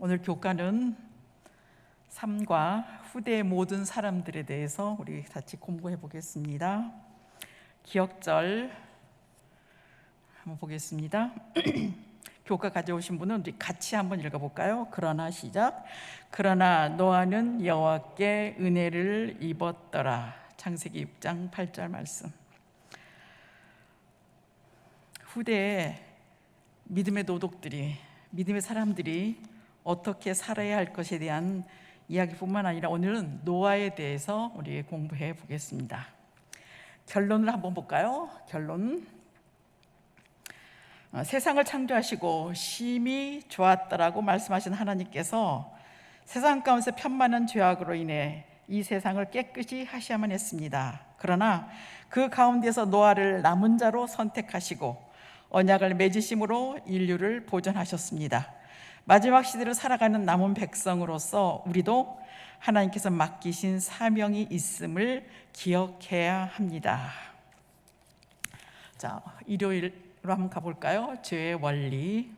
오늘 교과는 삶과 후대의 모든 사람들에 대해서 우리 같이 공부해 보겠습니다. 기억절 한번 보겠습니다. 교과 가져오신 분은 우리 같이 한번 읽어볼까요? 그러나 시작. 그러나 노아는 여호와께 은혜를 입었더라. 창세기 6장 8절 말씀. 후대의 믿음의 도덕들이, 믿음의 사람들이 어떻게 살아야 할 것에 대한 이야기뿐만 아니라 오늘은 노아에 대해서 우리 공부해 보겠습니다. 결론을 한번 볼까요? 결론. 세상을 창조하시고 심히 좋았더라고 말씀하신 하나님께서 세상 가운데 편만한 죄악으로 인해 이 세상을 깨끗이 하셔야만 했습니다. 그러나 그 가운데서 노아를 남은 자로 선택하시고 언약을 맺으심으로 인류를 보존하셨습니다. 마지막 시대를 살아가는 남은 백성으로서 우리도 하나님께서 맡기신 사명이 있음을 기억해야 합니다. 자, 일요일로 한번 가볼까요? 죄의 원리.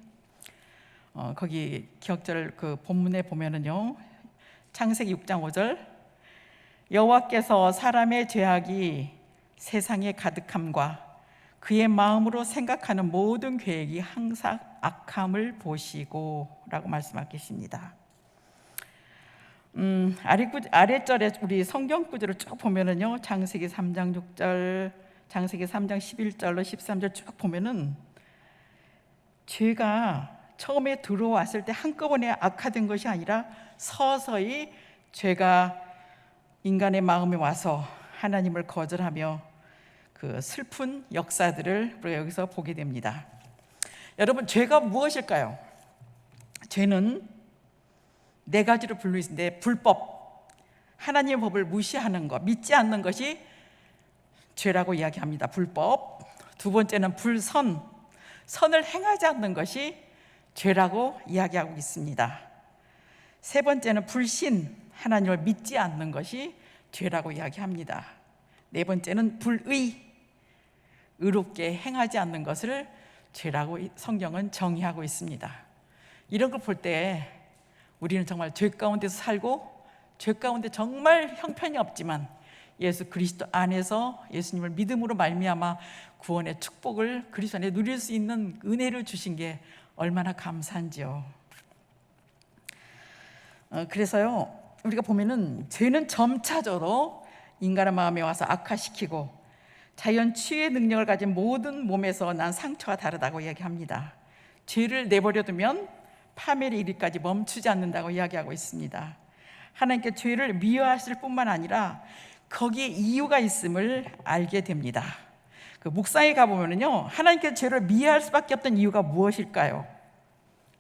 거기 기억절 그 본문에 보면은요, 창세기 6장 5절, 여호와께서 사람의 죄악이 세상에 가득함과 그의 마음으로 생각하는 모든 계획이 항상 악함을 보시고 라고 말씀하고 계십니다. 아래절에 우리 성경 구절을 쭉 보면은요, 창세기 3장 6절, 창세기 3장 11절로 13절 쭉 보면은 죄가 처음에 들어왔을 때 한꺼번에 악화된 것이 아니라 서서히 죄가 인간의 마음에 와서 하나님을 거절하며 그 슬픈 역사들을 우리가 여기서 보게 됩니다. 여러분, 죄가 무엇일까요? 죄는 네 가지로 분류 있는데, 불법, 하나님의 법을 무시하는 것, 믿지 않는 것이 죄라고 이야기합니다. 불법. 두 번째는 불선, 선을 행하지 않는 것이 죄라고 이야기하고 있습니다. 세 번째는 불신, 하나님을 믿지 않는 것이 죄라고 이야기합니다. 네 번째는 불의, 의롭게 행하지 않는 것을 죄라고 성경은 정의하고 있습니다. 이런 걸 볼 때 우리는 정말 죄 가운데서 살고 죄 가운데 정말 형편이 없지만 예수 그리스도 안에서 예수님을 믿음으로 말미암아 구원의 축복을 그리스도 안에 누릴 수 있는 은혜를 주신 게 얼마나 감사한지요. 그래서요, 우리가 보면은 죄는 점차적으로 인간의 마음에 와서 악화시키고 자연 치유의 능력을 가진 모든 몸에서 난 상처가 다르다고 이야기합니다. 죄를 내버려두면 파멸의 이르기까지 멈추지 않는다고 이야기하고 있습니다. 하나님께 죄를 미워하실 뿐만 아니라 거기에 이유가 있음을 알게 됩니다. 그 묵상에 가보면요, 하나님께 죄를 미워할 수밖에 없던 이유가 무엇일까요?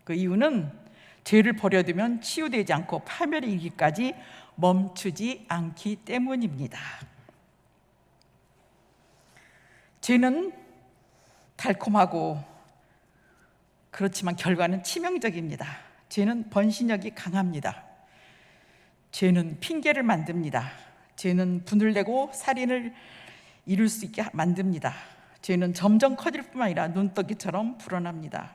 그 이유는 죄를 버려두면 치유되지 않고 파멸의 이르기까지 멈추지 않기 때문입니다. 죄는 달콤하고 그렇지만 결과는 치명적입니다. 죄는 번신력이 강합니다. 죄는 핑계를 만듭니다. 죄는 분을 내고 살인을 이룰 수 있게 만듭니다. 죄는 점점 커질 뿐만 아니라 눈떠기처럼 불어납니다.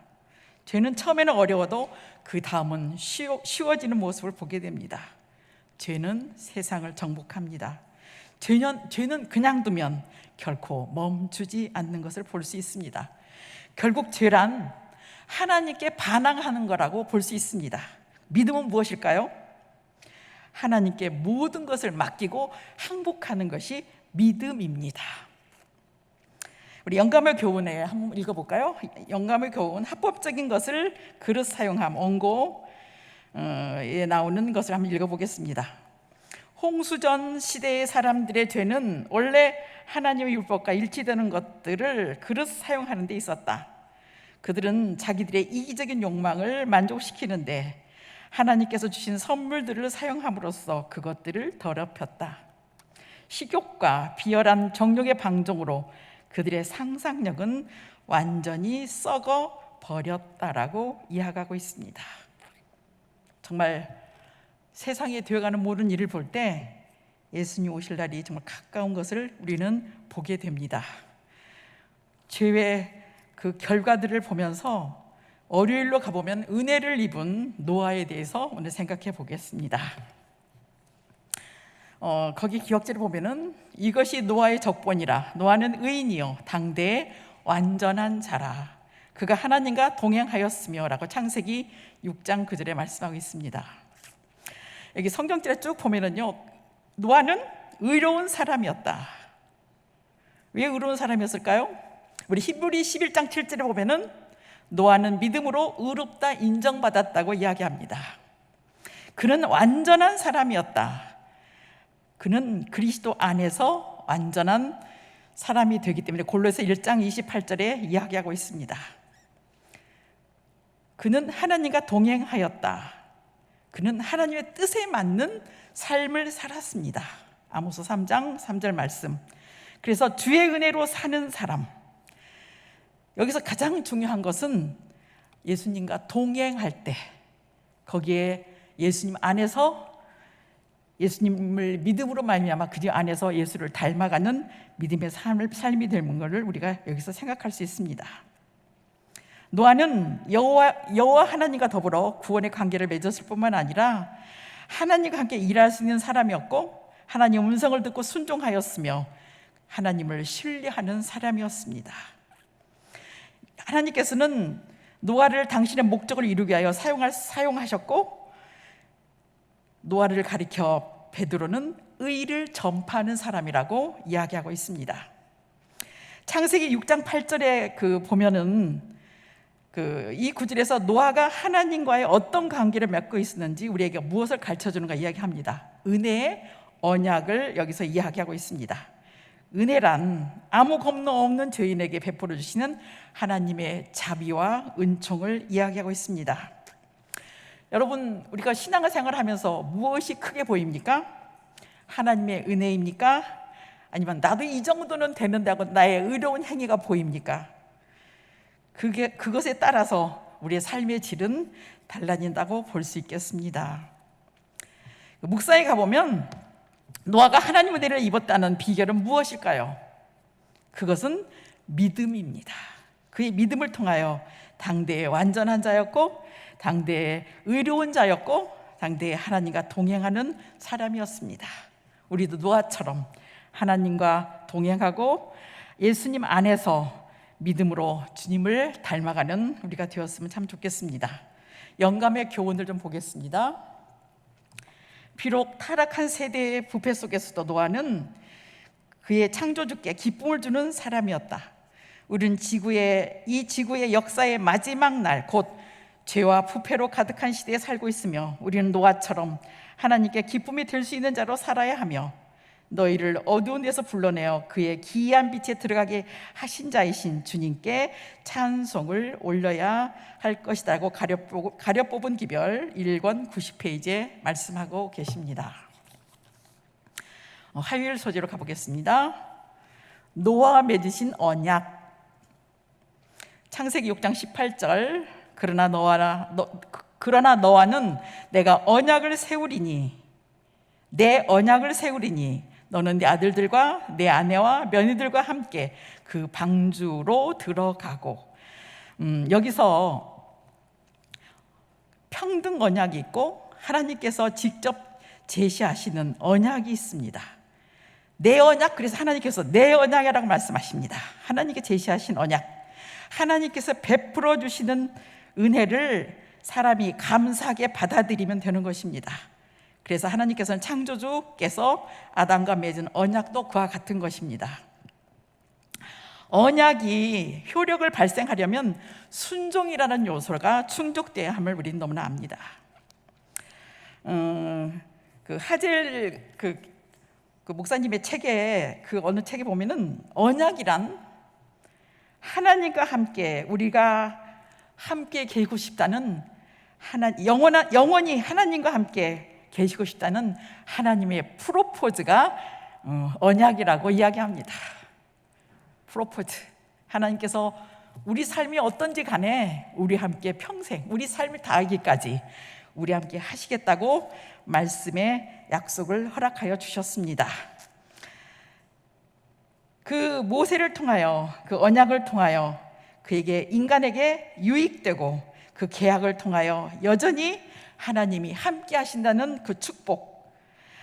죄는 처음에는 어려워도 그 다음은 쉬워지는 모습을 보게 됩니다. 죄는 세상을 정복합니다. 죄는 그냥 두면 결코 멈추지 않는 것을 볼 수 있습니다. 결국 죄란 하나님께 반항하는 거라고 볼 수 있습니다. 믿음은 무엇일까요? 하나님께 모든 것을 맡기고 항복하는 것이 믿음입니다. 우리 영감의 교훈에 한번 읽어볼까요? 영감의 교훈, 합법적인 것을 그릇 사용함, 원고에 나오는 것을 한번 읽어보겠습니다. 홍수전 시대의 사람들의 죄는 원래 하나님의 율법과 일치되는 것들을 그릇 사용하는 데 있었다. 그들은 자기들의 이기적인 욕망을 만족시키는데 하나님께서 주신 선물들을 사용함으로써 그것들을 더럽혔다. 식욕과 비열한 정욕의 방종으로 그들의 상상력은 완전히 썩어 버렸다라고 이야기하고 있습니다. 정말 세상에 되어가는 모든 일을 볼 때 예수님 오실 날이 정말 가까운 것을 우리는 보게 됩니다. 죄의 그 결과들을 보면서 월요일로 가보면 은혜를 입은 노아에 대해서 오늘 생각해 보겠습니다. 거기 기억지를 보면은 이것이 노아의 적본이라. 노아는 의인이요 당대의 완전한 자라. 그가 하나님과 동행하였으며 라고 창세기 6장 9절에 말씀하고 있습니다. 여기 성경지를 쭉 보면은요, 노아는 의로운 사람이었다. 왜 의로운 사람이었을까요? 우리 히브리 11장 7절에 보면은 노아는 믿음으로 의롭다 인정받았다고 이야기합니다. 그는 완전한 사람이었다. 그는 그리스도 안에서 완전한 사람이 되기 때문에 골로새 1장 28절에 이야기하고 있습니다. 그는 하나님과 동행하였다. 그는 하나님의 뜻에 맞는 삶을 살았습니다. 아모스 3장 3절 말씀. 그래서 주의 은혜로 사는 사람, 여기서 가장 중요한 것은 예수님과 동행할 때, 거기에 예수님 안에서 예수님을 믿음으로 말미암아 그 안에서 예수를 닮아가는 믿음의 삶이 되는 것을 우리가 여기서 생각할 수 있습니다. 노아는 여호와 하나님과 더불어 구원의 관계를 맺었을 뿐만 아니라 하나님과 함께 일할 수 있는 사람이었고, 하나님의 음성을 듣고 순종하였으며 하나님을 신뢰하는 사람이었습니다. 하나님께서는 노아를 당신의 목적을 이루기 위하여 사용하셨고, 노아를 가리켜 베드로는 의를 전파하는 사람이라고 이야기하고 있습니다. 창세기 6장 8절에 보면은 이 구절에서 노아가 하나님과의 어떤 관계를 맺고 있었는지 우리에게 무엇을 가르쳐주는가 이야기합니다. 은혜의 언약을 여기서 이야기하고 있습니다. 은혜란 아무 겁도 없는 죄인에게 베풀어 주시는 하나님의 자비와 은총을 이야기하고 있습니다. 여러분, 우리가 신앙생활을 하면서 무엇이 크게 보입니까? 하나님의 은혜입니까? 아니면 나도 이 정도는 되는데 하고 나의 의로운 행위가 보입니까? 그것에 따라서 우리의 삶의 질은 달라진다고 볼 수 있겠습니다. 묵상에 가보면 노아가 하나님의 은혜를 입었다는 비결은 무엇일까요? 그것은 믿음입니다. 그의 믿음을 통하여 당대의 완전한 자였고, 당대의 의로운 자였고, 당대의 하나님과 동행하는 사람이었습니다. 우리도 노아처럼 하나님과 동행하고 예수님 안에서 믿음으로 주님을 닮아가는 우리가 되었으면 참 좋겠습니다. 영감의 교훈을 좀 보겠습니다. 비록 타락한 세대의 부패 속에서도 노아는 그의 창조주께 기쁨을 주는 사람이었다. 우리는 이 지구의 역사의 마지막 날, 곧 죄와 부패로 가득한 시대에 살고 있으며, 우리는 노아처럼 하나님께 기쁨이 될 수 있는 자로 살아야 하며, 너희를 어두운 데서 불러내어 그의 기이한 빛에 들어가게 하신 자이신 주님께 찬송을 올려야 할 것이라고 가려 뽑은 기별 1권 90페이지에 말씀하고 계십니다. 화요일 소재로 가보겠습니다. 노아와 맺으신 언약. 창세기 6장 18절. 그러나 너와는 내가 언약을 세우리니, 내 언약을 세우리니 너는 내 아들들과 내 아내와 며느리들과 함께 그 방주로 들어가고. 여기서 평등 언약이 있고 하나님께서 직접 제시하시는 언약이 있습니다. 내 언약, 그래서 하나님께서 내 언약이라고 말씀하십니다. 하나님께 제시하신 언약, 하나님께서 베풀어 주시는 은혜를 사람이 감사하게 받아들이면 되는 것입니다. 그래서 하나님께서는 창조주께서 아담과 맺은 언약도 그와 같은 것입니다. 언약이 효력을 발생하려면 순종이라는 요소가 충족돼야 함을 우리는 너무나 압니다. 하젤 목사님의 책에, 어느 책에 보면은 언약이란 하나님과 함께 우리가 함께 계시고 싶다는, 영원히 하나님과 함께 계시고 싶다는 하나님의 프로포즈가 언약이라고 이야기합니다. 프로포즈. 하나님께서 우리 삶이 어떤지 간에 우리 함께 평생, 우리 삶을 다하기까지 우리 함께 하시겠다고 말씀의 약속을 허락하여 주셨습니다. 그 모세를 통하여, 그 언약을 통하여 인간에게 유익되고 그 계약을 통하여 여전히 하나님이 함께 하신다는 그 축복,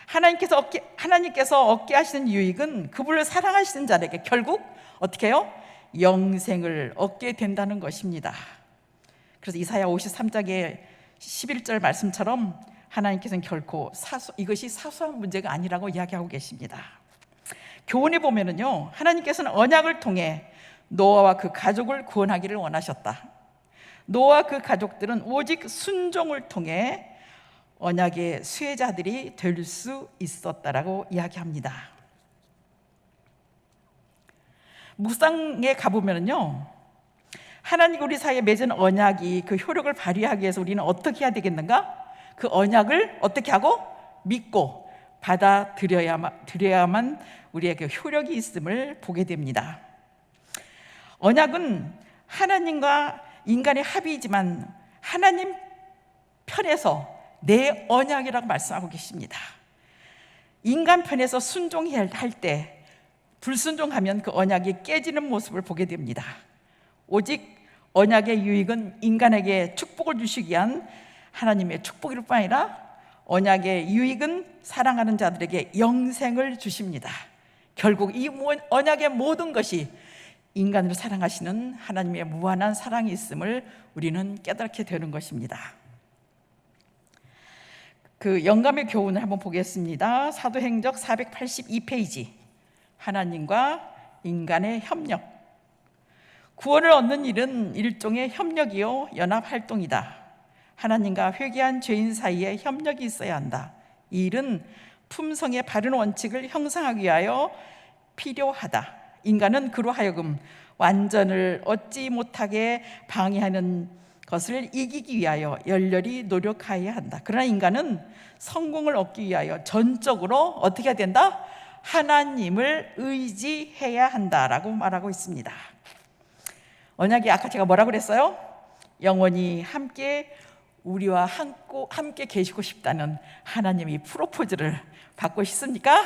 하나님께서 얻게 하시는 유익은 그분을 사랑하시는 자에게 결국 어떻게 해요? 영생을 얻게 된다는 것입니다. 그래서 이사야 53장의 11절 말씀처럼 하나님께서는 결코 이것이 사소한 문제가 아니라고 이야기하고 계십니다. 교훈에 보면은요, 하나님께서는 언약을 통해 노아와 그 가족을 구원하기를 원하셨다. 노아와 그 가족들은 오직 순종을 통해 언약의 수혜자들이 될 수 있었다라고 이야기합니다. 묵상에 가보면요, 하나님 우리 사이에 맺은 언약이 그 효력을 발휘하기 위해서 우리는 어떻게 해야 되겠는가? 그 언약을 어떻게 하고 믿고 받아들여야만 우리에게 효력이 있음을 보게 됩니다. 언약은 하나님과 인간의 합의이지만 하나님 편에서 내 언약이라고 말씀하고 계십니다. 인간 편에서 순종해야 할 때 불순종하면 그 언약이 깨지는 모습을 보게 됩니다. 오직 언약의 유익은 인간에게 축복을 주시기 위한 하나님의 축복일 뿐 아니라 언약의 유익은 사랑하는 자들에게 영생을 주십니다. 결국 이 언약의 모든 것이 인간을 사랑하시는 하나님의 무한한 사랑이 있음을 우리는 깨닫게 되는 것입니다. 그 영감의 교훈을 한번 보겠습니다. 사도행적 482페이지, 하나님과 인간의 협력. 구원을 얻는 일은 일종의 협력이요 연합활동이다. 하나님과 회개한 죄인 사이에 협력이 있어야 한다. 이 일은 품성의 바른 원칙을 형성하기 위하여 필요하다. 인간은 그로 하여금 완전을 얻지 못하게 방해하는 것을 이기기 위하여 열렬히 노력해야 한다. 그러나 인간은 성공을 얻기 위하여 전적으로 어떻게 해야 된다? 하나님을 의지해야 한다라고 말하고 있습니다. 언약이 아까 제가 뭐라고 그랬어요? 영원히 함께 우리와 함께 계시고 싶다는 하나님이 프로포즈를 받고 싶습니까?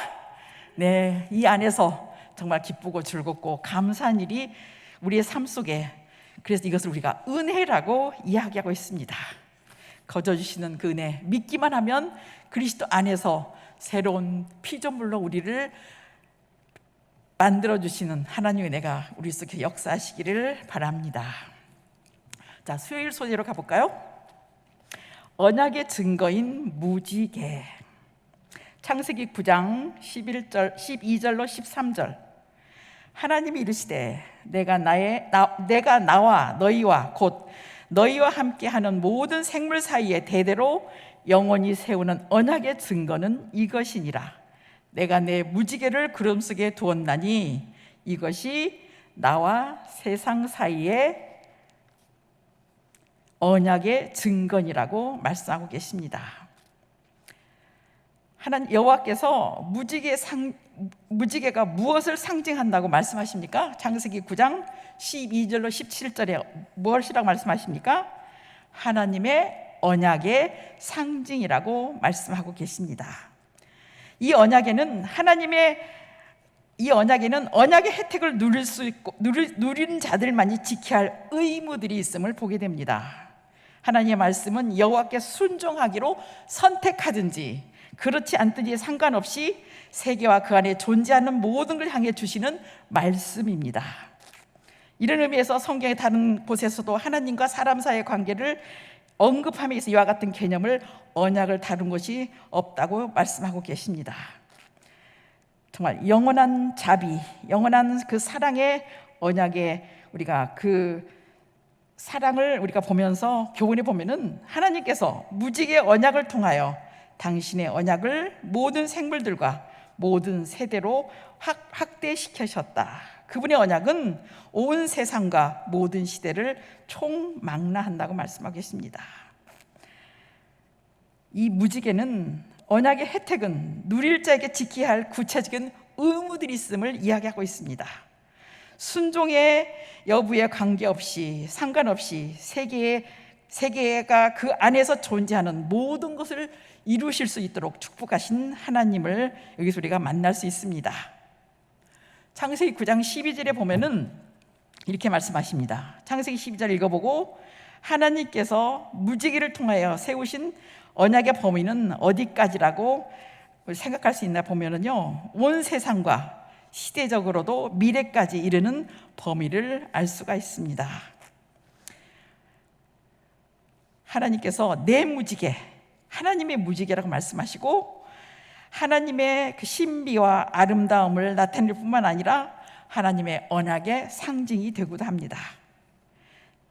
네, 이 안에서 정말 기쁘고 즐겁고 감사한 일이 우리의 삶 속에, 그래서 이것을 우리가 은혜라고 이야기하고 있습니다. 거저주시는 그 은혜, 믿기만 하면 그리스도 안에서 새로운 피조물로 우리를 만들어주시는 하나님의 은혜가 우리 속에 역사하시기를 바랍니다. 자, 수요일 소재로 가볼까요? 언약의 증거인 무지개. 창세기 9장 12절로 13절. 하나님이 이르시되 내가 나와 너희와 곧 너희와 함께하는 모든 생물 사이에 대대로 영원히 세우는 언약의 증거는 이것이니라. 내가 내 무지개를 구름 속에 두었나니 이것이 나와 세상 사이에 언약의 증거니라고 말씀하고 계십니다. 하나님 여호와께서 무지개가 무엇을 상징한다고 말씀하십니까? 창세기 9장 12절로 17절에 무엇이라고 말씀하십니까? 하나님의 언약의 상징이라고 말씀하고 계십니다. 이 언약에는 언약의 혜택을 누릴 수 있고 누리는 자들만이 지켜야 할 의무들이 있음을 보게 됩니다. 하나님의 말씀은 여호와께 순종하기로 선택하든지 그렇지 않든지 상관없이 세계와 그 안에 존재하는 모든 걸 향해 주시는 말씀입니다. 이런 의미에서 성경의 다른 곳에서도 하나님과 사람 사이의 관계를 언급하면서 이와 같은 개념을 언약을 다룬 것이 없다고 말씀하고 계십니다. 정말 영원한 자비, 영원한 그 사랑의 언약에 우리가 그 사랑을 우리가 보면서 교훈에 보면은 하나님께서 무지개 언약을 통하여 당신의 언약을 모든 생물들과 모든 세대로 확대시키셨다. 그분의 언약은 온 세상과 모든 시대를 총망라한다고 말씀하고 계십니다. 이 무지개는 언약의 혜택은 누릴 자에게 지켜야 할 구체적인 의무들이 있음을 이야기하고 있습니다. 순종의 여부에 관계없이 상관없이 세계가 그 안에서 존재하는 모든 것을 이루실 수 있도록 축복하신 하나님을 여기서 우리가 만날 수 있습니다. 창세기 9장 12절에 보면은 이렇게 말씀하십니다. 창세기 12절 읽어보고 하나님께서 무지개를 통하여 세우신 언약의 범위는 어디까지라고 생각할 수 있나 보면은요, 온 세상과 시대적으로도 미래까지 이르는 범위를 알 수가 있습니다. 하나님께서 내 무지개, 하나님의 무지개라고 말씀하시고 하나님의 그 신비와 아름다움을 나타낼 뿐만 아니라 하나님의 언약의 상징이 되기도 합니다.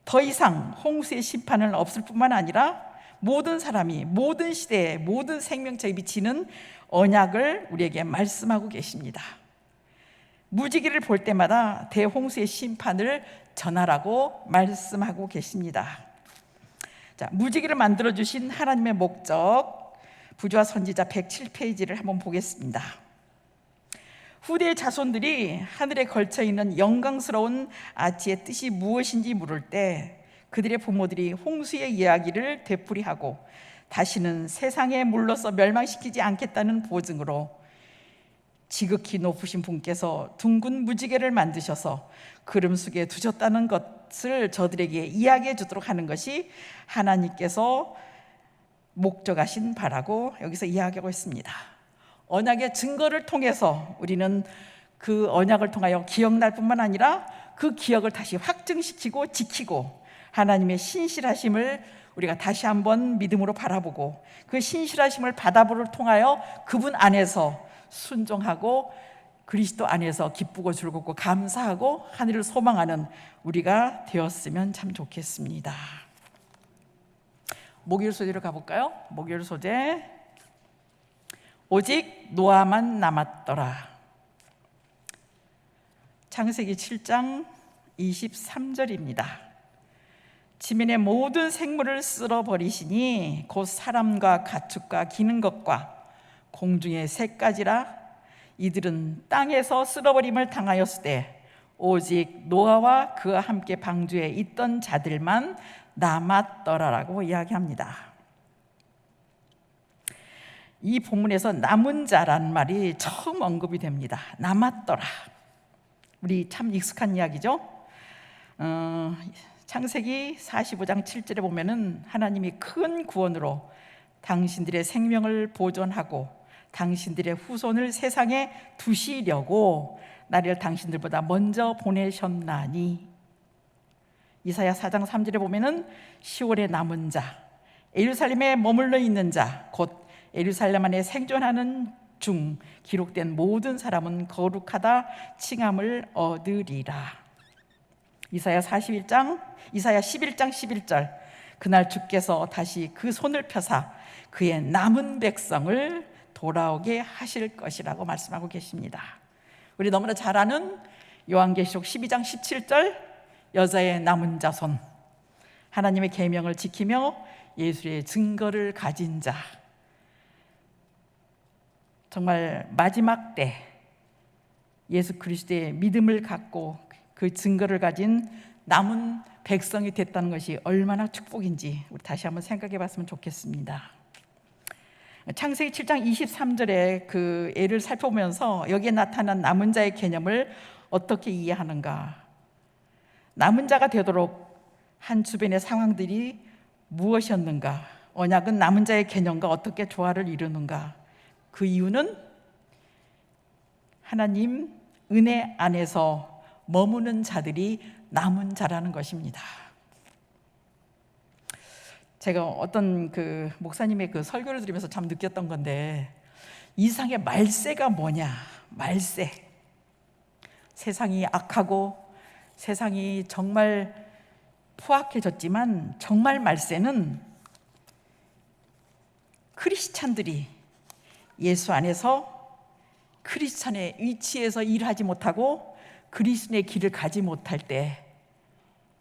더 이상 홍수의 심판은 없을 뿐만 아니라 모든 사람이 모든 시대에 모든 생명체에 비치는 언약을 우리에게 말씀하고 계십니다. 무지개를 볼 때마다 대홍수의 심판을 전하라고 말씀하고 계십니다. 자, 무지개를 만들어 주신 하나님의 목적, 부조와 선지자 107페이지를 한번 보겠습니다. 후대의 자손들이 하늘에 걸쳐 있는 영광스러운 아치의 뜻이 무엇인지 물을 때 그들의 부모들이 홍수의 이야기를 되풀이하고 다시는 세상에 물러서 멸망시키지 않겠다는 보증으로 지극히 높으신 분께서 둥근 무지개를 만드셔서 구름 속에 두셨다는 것을 저들에게 이야기해 주도록 하는 것이 하나님께서 목적하신 바라고 여기서 이야기하고 있습니다. 언약의 증거를 통해서 우리는 그 언약을 통하여 기억날 뿐만 아니라 그 기억을 다시 확증시키고 지키고 하나님의 신실하심을 우리가 다시 한번 믿음으로 바라보고 그 신실하심을 바다보를 통하여 그분 안에서 순종하고 그리스도 안에서 기쁘고 즐겁고 감사하고 하늘을 소망하는 우리가 되었으면 참 좋겠습니다. 목요일 소재로 가볼까요? 목요일 소재, 오직 노아만 남았더라. 창세기 7장 23절입니다. 지면의 모든 생물을 쓸어버리시니 곧 사람과 가축과 기는 것과 공중의 새까지라. 이들은 땅에서 쓸어버림을 당하였을 때 오직 노아와 그와 함께 방주에 있던 자들만 남았더라라고 이야기합니다. 이 본문에서 남은 자란 말이 처음 언급이 됩니다. 남았더라. 우리 참 익숙한 이야기죠. 창세기 45장 7절에 보면은 하나님이 큰 구원으로 당신들의 생명을 보존하고 당신들의 후손을 세상에 두시려고 나를 당신들보다 먼저 보내셨나니. 이사야 4장 3절에 보면은 시온의 남은 자, 예루살렘에 머물러 있는 자, 곧 예루살렘 안에 생존하는 중 기록된 모든 사람은 거룩하다 칭함을 얻으리라. 이사야 11장 11절, 그날 주께서 다시 그 손을 펴사 그의 남은 백성을 돌아오게 하실 것이라고 말씀하고 계십니다. 우리 너무나 잘 아는 요한계시록 12장 17절, 여자의 남은 자손, 하나님의 계명을 지키며 예수의 증거를 가진 자. 정말 마지막 때 예수 그리스도의 믿음을 갖고 그 증거를 가진 남은 백성이 됐다는 것이 얼마나 축복인지 우리 다시 한번 생각해 봤으면 좋겠습니다. 창세기 7장 23절에 그 예를 살펴보면서 여기에 나타난 남은 자의 개념을 어떻게 이해하는가, 남은 자가 되도록 한 주변의 상황들이 무엇이었는가, 언약은 남은 자의 개념과 어떻게 조화를 이루는가, 그 이유는 하나님 은혜 안에서 머무는 자들이 남은 자라는 것입니다. 제가 어떤 그 목사님의 그 설교를 들으면서 참 느꼈던 건데, 이 세상의 말세가 뭐냐? 말세. 세상이 악하고 세상이 정말 포악해졌지만 정말 말세는 크리스찬들이 예수 안에서 크리스찬의 위치에서 일하지 못하고 그리스도의 길을 가지 못할 때,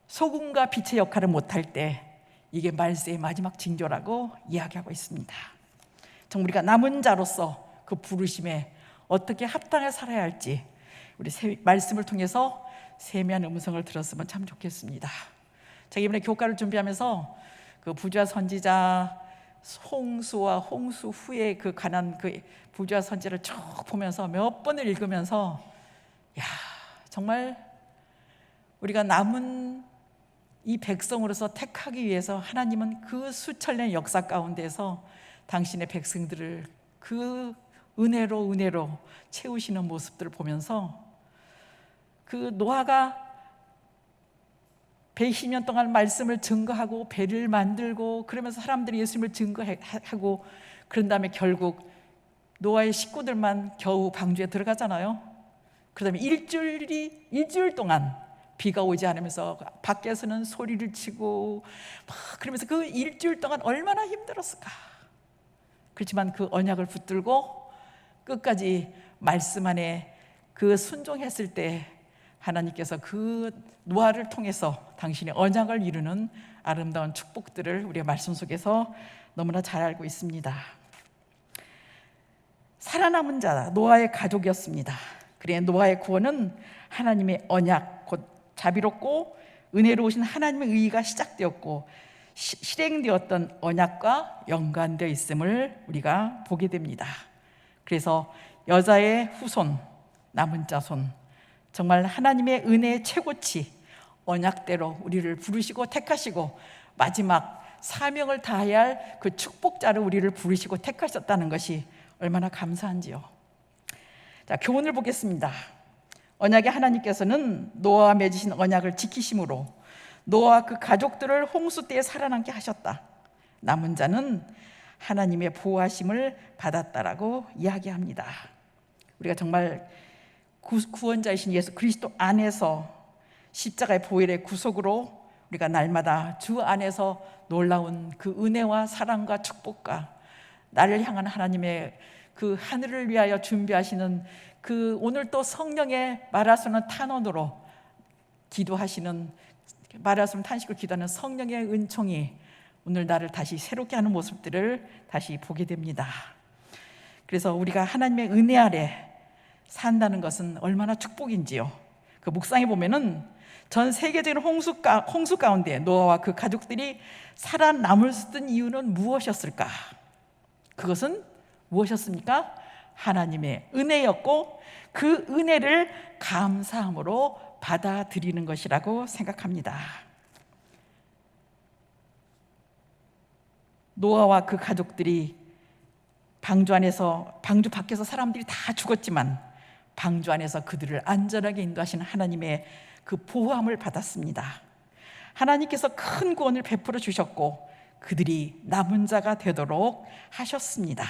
소금과 빛의 역할을 못할 때, 이게 말세의 마지막 징조라고 이야기하고 있습니다. 정말 우리가 남은 자로서 그 부르심에 어떻게 합당해 살아야 할지 우리 말씀을 통해서 세미한 음성을 들었으면 참 좋겠습니다. 제가 이번에 교과를 준비하면서 그 부조와 선지자 홍수와 홍수 후에 그 관한 그 부조와 선지자를 쭉 보면서 몇 번을 읽으면서, 야, 정말 우리가 남은 이 백성으로서 택하기 위해서 하나님은 그 수천 년의 역사 가운데서 당신의 백성들을 그 은혜로 채우시는 모습들을 보면서 그 노아가 120년 동안 말씀을 증거하고 배를 만들고 그러면서 사람들이 예수님을 증거하고 그런 다음에 결국 노아의 식구들만 겨우 방주에 들어가잖아요. 그다음에 일주일 동안 비가 오지 않으면서 밖에서는 소리를 치고 막 그러면서 그 일주일 동안 얼마나 힘들었을까. 그렇지만 그 언약을 붙들고 끝까지 말씀 안에 그 순종했을 때 하나님께서 그 노아를 통해서 당신의 언약을 이루는 아름다운 축복들을 우리가 말씀 속에서 너무나 잘 알고 있습니다. 살아남은 자 노아의 가족이었습니다. 그래 노아의 구원은 하나님의 언약 곧 자비롭고 은혜로우신 하나님의 의의가 시작되었고 실행되었던 언약과 연관되어 있음을 우리가 보게 됩니다. 그래서 여자의 후손, 남은 자손, 정말 하나님의 은혜의 최고치 언약대로 우리를 부르시고 택하시고 마지막 사명을 다해야 할 그 축복자를 우리를 부르시고 택하셨다는 것이 얼마나 감사한지요. 자, 교훈을 보겠습니다. 언약의 하나님께서는 노아와 맺으신 언약을 지키심으로 노아와 그 가족들을 홍수 때에 살아남게 하셨다. 남은 자는 하나님의 보호하심을 받았다라고 이야기합니다. 우리가 정말 구원자이신 예수 그리스도 안에서 십자가의 보혈의 구속으로 우리가 날마다 주 안에서 놀라운 그 은혜와 사랑과 축복과 나를 향한 하나님의 그 하늘을 위하여 준비하시는 그 오늘 또 성령의 말할 수 없는 탄원으로 기도하시는 말할 수 없는 탄식을 기도하는 성령의 은총이 오늘 나를 다시 새롭게 하는 모습들을 다시 보게 됩니다. 그래서 우리가 하나님의 은혜 아래 산다는 것은 얼마나 축복인지요. 그 묵상해 보면은 전 세계적인 홍수 가운데 노아와 그 가족들이 살아남을 수 있던 이유는 무엇이었을까? 그것은 무엇이었습니까? 하나님의 은혜였고 그 은혜를 감사함으로 받아들이는 것이라고 생각합니다. 노아와 그 가족들이 방주 밖에서 사람들이 다 죽었지만 방주 안에서 그들을 안전하게 인도하시는 하나님의 그 보호함을 받았습니다. 하나님께서 큰 구원을 베풀어 주셨고 그들이 남은 자가 되도록 하셨습니다.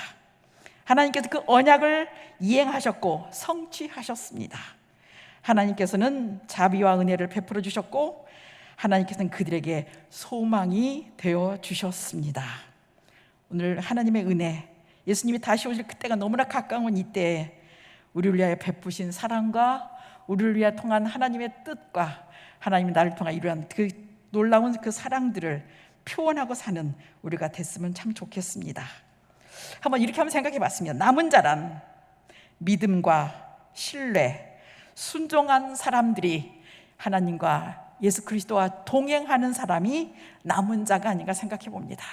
하나님께서 그 언약을 이행하셨고 성취하셨습니다. 하나님께서는 자비와 은혜를 베풀어 주셨고 하나님께서는 그들에게 소망이 되어 주셨습니다. 오늘 하나님의 은혜, 예수님이 다시 오실 그때가 너무나 가까운 이때에 우리를 위하여 베푸신 사랑과 우리를 위하여 통한 하나님의 뜻과 하나님이 나를 통하여 이루한 그 놀라운 그 사랑들을 표현하고 사는 우리가 됐으면 참 좋겠습니다. 한번 이렇게 한번 생각해 봤으면 남은 자란 믿음과 신뢰, 순종한 사람들이 하나님과 예수 그리스도와 동행하는 사람이 남은 자가 아닌가 생각해 봅니다.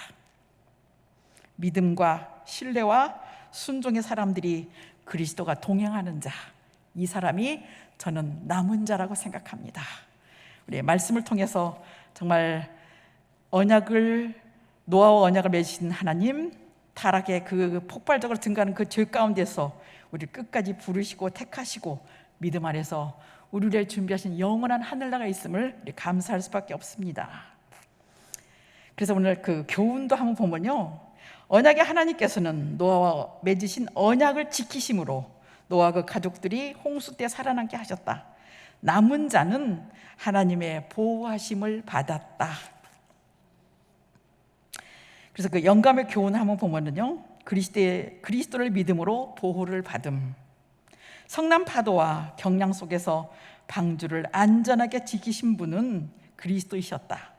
믿음과 신뢰와 순종의 사람들이 그리스도가 동행하는 자, 이 사람이 저는 남은 자라고 생각합니다. 우리 말씀을 통해서 정말 노아와 언약을 맺으신 하나님, 타락의 그 폭발적으로 증가하는 그 죄 가운데서 우리를 끝까지 부르시고 택하시고 믿음 안에서 우리를 준비하신 영원한 하늘나라가 있음을 우리 감사할 수밖에 없습니다. 그래서 오늘 그 교훈도 한번 보면요, 언약의 하나님께서는 노아와 맺으신 언약을 지키심으로 노아와 그 가족들이 홍수 때 살아남게 하셨다. 남은 자는 하나님의 보호하심을 받았다. 그래서 그 영감의 교훈 한번 보면은요, 그리스도를 믿음으로 보호를 받음. 성난 파도와 경량 속에서 방주를 안전하게 지키신 분은 그리스도이셨다.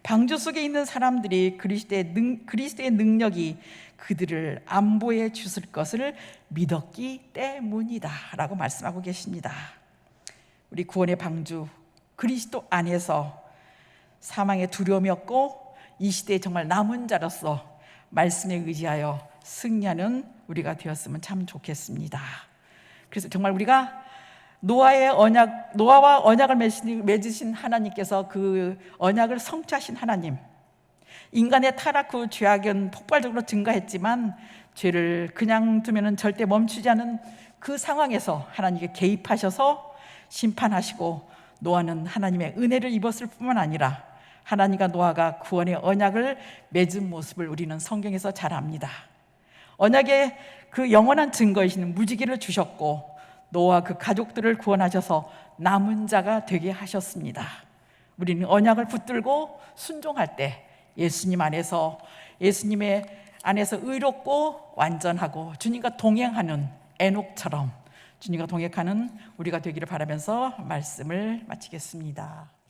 방주 속에 있는 사람들이 그리스도의 능력이 그들을 안보해 주실 것을 믿었기 때문이다 라고 말씀하고 계십니다. 우리 구원의 방주 그리스도 안에서 사망의 두려움이 없고 이 시대에 정말 남은 자로서 말씀에 의지하여 승리하는 우리가 되었으면 참 좋겠습니다. 그래서 정말 우리가 노아와 언약을 맺으신 하나님께서 그 언약을 성취하신 하나님, 인간의 타락 후 죄악은 폭발적으로 증가했지만 죄를 그냥 두면은 절대 멈추지 않은 그 상황에서 하나님께 개입하셔서 심판하시고, 노아는 하나님의 은혜를 입었을 뿐만 아니라 하나님과 노아가 구원의 언약을 맺은 모습을 우리는 성경에서 잘 압니다. 언약의 그 영원한 증거이신 무지개를 주셨고, 노아와 그 가족들을 구원하셔서 남은 자가 되게 하셨습니다. 우리는 언약을 붙들고 순종할 때 예수님의 안에서 의롭고 완전하고 주님과 동행하는 에녹처럼 주님과 동행하는 우리가 되기를 바라면서 말씀을 마치겠습니다.